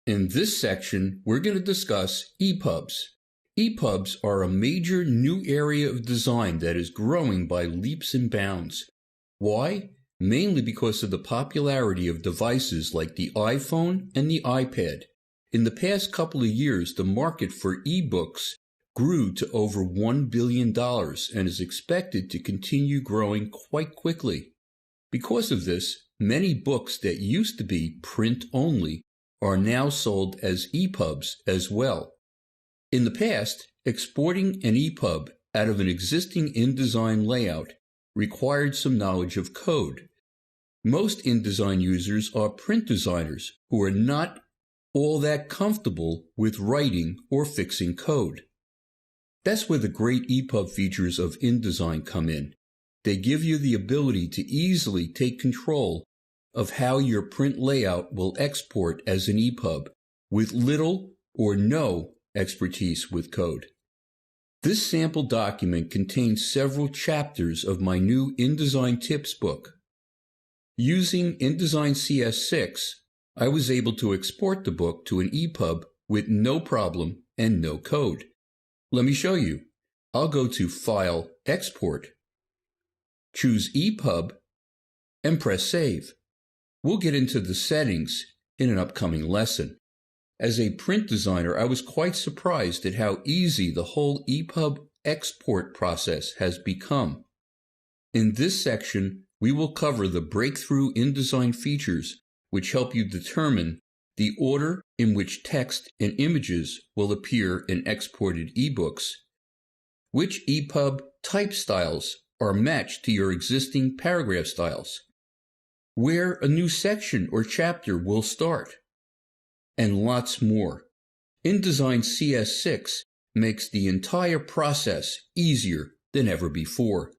In this section, we're going to discuss EPUBs. EPUBs are a major new area of design that is growing by leaps and bounds. Why? Mainly because of the popularity of devices like the iPhone and the iPad. In the past couple of years, the market for eBooks grew to over $1 billion and is expected to continue growing quite quickly. Because of this, many books that used to be print-only are now sold as EPUBs as well. In the past, exporting an EPUB out of an existing InDesign layout required some knowledge of code. Most InDesign users are print designers who are not all that comfortable with writing or fixing code. That's where the great EPUB features of InDesign come in. They give you the ability to easily take control of how your print layout will export as an EPUB with little or no expertise with code. This sample document contains several chapters of my new InDesign Tips book. Using InDesign CS6, I was able to export the book to an EPUB with no problem and no code. Let me show you. I'll go to File, Export, choose EPUB, and press Save. We'll get into the settings in an upcoming lesson. As a print designer, I was quite surprised at how easy the whole EPUB export process has become. In this section, we will cover the breakthrough InDesign features which help you determine the order in which text and images will appear in exported ebooks, which EPUB type styles are matched to your existing paragraph styles, where a new section or chapter will start, and lots more. InDesign CS6 makes the entire process easier than ever before.